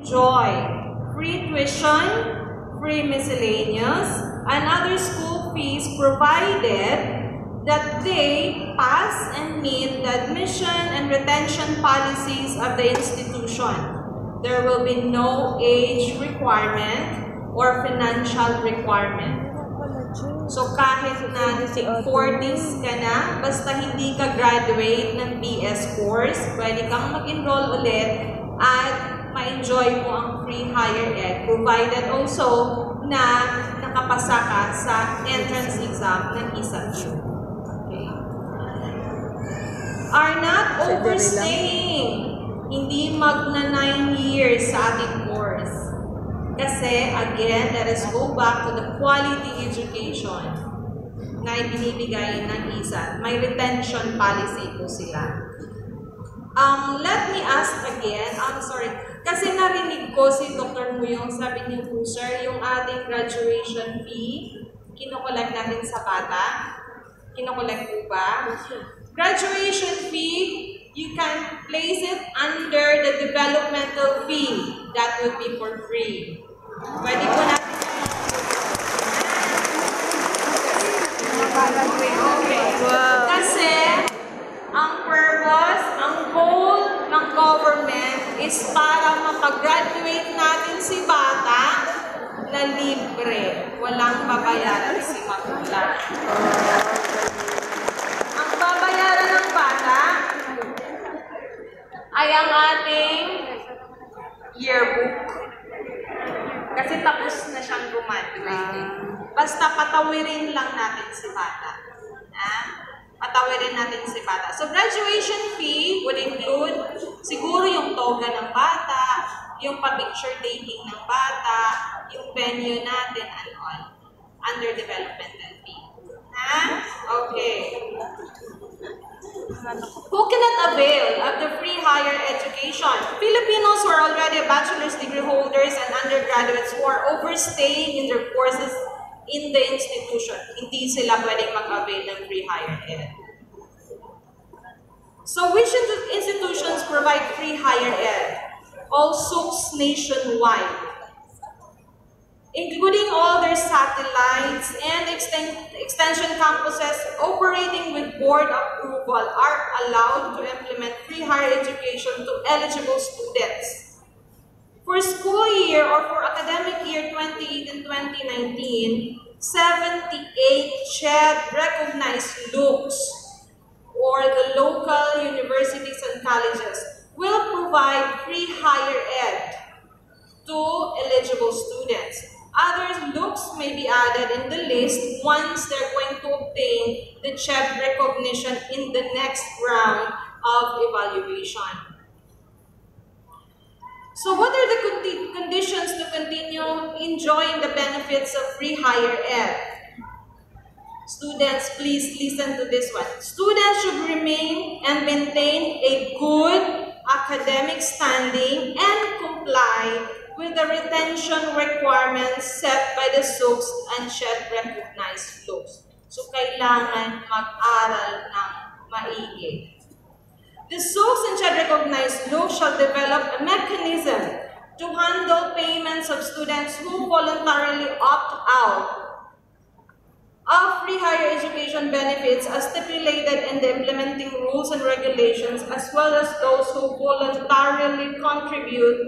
enjoy free tuition, free miscellaneous, and other school fees provided that they pass and meet the admission and retention policies of the institution. There will be no age requirement or financial requirement. So kahit na 40s ka na, basta hindi ka graduate ng BS course, pwede kang mag-enroll ulit at ma-enjoy mo ang free higher ed, provided also na nakapasa ka sa entrance exam ng ISAT U. Okay. Are not overstaying. Hindi magna 9 years sa ating course. Kasi, again, let us go back to the quality education na ibinibigay ng ISAT. May retention policy po sila. Let me ask again, sorry, kasi narinig ko si Dr. Muyong, sabi niyo po, sir, yung ating graduation fee, kinukolek natin sa bata. Kinukolek po ba? Graduation fee, you can place it under the developmental fee. That would be for free. Pwede po natin. Okay. Kasi, ang purpose, ang goal ng government is para mapag-graduate natin si bata na libre. Walang babayaran si magulang. Ang babayaran ng bata ay ang ating yearbook. Kasi tapos na siyang graduate. Basta patawirin lang natin si bata. Patawirin natin si bata. So graduation fee would include siguro yung toga ng bata, yung pa-picture taking ng bata, yung venue natin and all. Under developmental fee. Okay. Who cannot avail of the free higher education? Filipinos who are already bachelor's degree holders and undergraduates who are overstaying in their courses in the institution. Hindi sila pwedeng mag-avail ng free higher ed. So which institutions provide free higher ed? All SUCs nationwide, including all their satellites and extension campuses operating with board approval, are allowed to implement free higher education to eligible students. For school year or for academic year 2018 and 2019, 78 CHED-recognized LUCs, or the local universities and colleges, will provide free higher ed to eligible students. Other LUCs may be added in the list once they're going to obtain the CHED recognition in the next round of evaluation. So what are the conditions to continue enjoying the benefits of free higher ed? Students, please listen to this one. Students should remain and maintain a good academic standing and comply with the retention requirements set by the SUCs and CHED-recognized LUCs. So, kailangan mag-aral ng maigi. The SUCs and CHED-recognized LUCs shall develop a mechanism to handle payments of students who voluntarily opt out of free higher education benefits as stipulated in the implementing rules and regulations, as well as those who voluntarily contribute